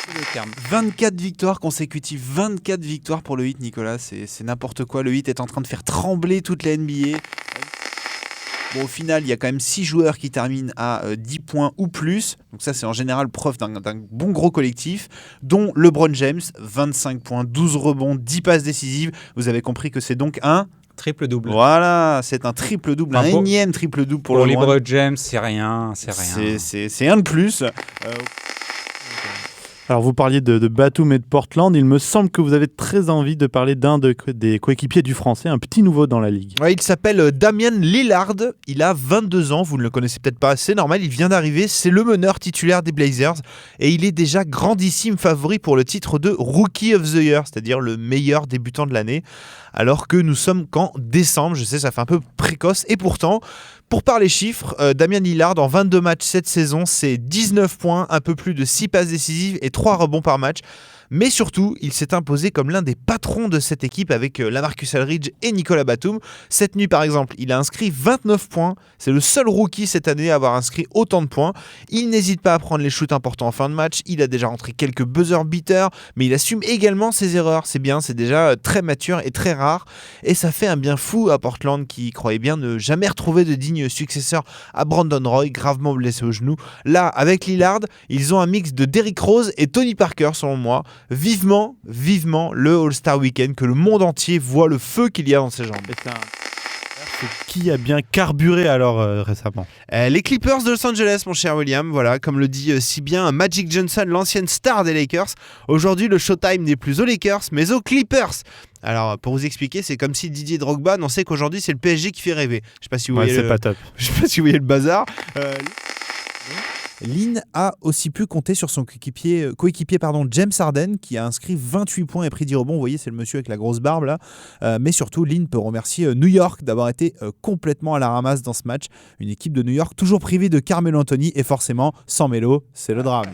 C'est le terme. 24 victoires consécutives, 24 victoires pour le Heat, Nicolas, c'est n'importe quoi. Le Heat est en train de faire trembler toute la NBA. Bon, au final, il y a quand même 6 joueurs qui terminent à 10 points ou plus. Donc ça, c'est en général preuve d'un bon gros collectif, dont LeBron James, 25 points, 12 rebonds, 10 passes décisives. Vous avez compris que c'est donc un... Triple-double. Voilà, c'est un triple-double, Enfin, un énième triple-double pour Pour LeBron. LeBron James, c'est rien. C'est un de plus. Alors vous parliez de Batum et de Portland, il me semble que vous avez très envie de parler d'un des coéquipiers du français, un petit nouveau dans la ligue. Ouais, il s'appelle Damian Lillard, il a 22 ans, vous ne le connaissez peut-être pas, c'est normal, il vient d'arriver, c'est le meneur titulaire des Blazers et il est déjà grandissime favori pour le titre de Rookie of the Year, c'est-à-dire le meilleur débutant de l'année, alors que nous sommes qu'en décembre, je sais ça fait un peu précoce et pourtant... Pour parler chiffres, Damian Lillard en 22 matchs cette saison, c'est 19 points, un peu plus de 6 passes décisives et 3 rebonds par match. Mais surtout, il s'est imposé comme l'un des patrons de cette équipe avec LaMarcus Aldridge et Nicolas Batum. Cette nuit, par exemple, il a inscrit 29 points. C'est le seul rookie cette année à avoir inscrit autant de points. Il n'hésite pas à prendre les shoots importants en fin de match. Il a déjà rentré quelques buzzer beaters, mais il assume également ses erreurs. C'est bien, c'est déjà très mature et très rare. Et ça fait un bien fou à Portland qui croyait bien ne jamais retrouver de digne successeur à Brandon Roy, gravement blessé au genou. Là, avec Lillard, ils ont un mix de Derrick Rose et Tony Parker, selon moi. Vivement le All-Star Weekend, que le monde entier voit le feu qu'il y a dans ses jambes. Qui a bien carburé alors récemment? Les Clippers de Los Angeles, mon cher William, voilà, comme le dit si bien Magic Johnson, l'ancienne star des Lakers. Aujourd'hui, le showtime n'est plus aux Lakers, mais aux Clippers. Alors, pour vous expliquer, c'est comme si Didier Drogba annonçait qu'aujourd'hui, c'est le PSG qui fait rêver. Je sais pas si vous voyez c'est pas top. Je sais pas si vous voyez le bazar. Lynn a aussi pu compter sur son coéquipier James Harden qui a inscrit 28 points et pris 10 rebonds. Vous voyez, c'est le monsieur avec la grosse barbe là. Mais surtout, Lynn peut remercier New York d'avoir été complètement à la ramasse dans ce match. Une équipe de New York toujours privée de Carmelo Anthony et forcément sans Melo, c'est le drame.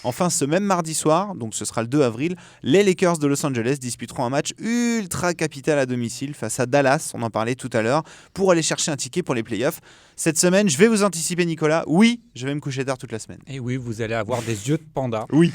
Enfin, ce même mardi soir, donc ce sera le 2 avril, les Lakers de Los Angeles disputeront un match ultra capital à domicile face à Dallas, on en parlait tout à l'heure, pour aller chercher un ticket pour les playoffs. Cette semaine, je vais vous anticiper, Nicolas. Oui, je vais me coucher tard toute la semaine. Et oui, vous allez avoir des yeux de panda. Oui.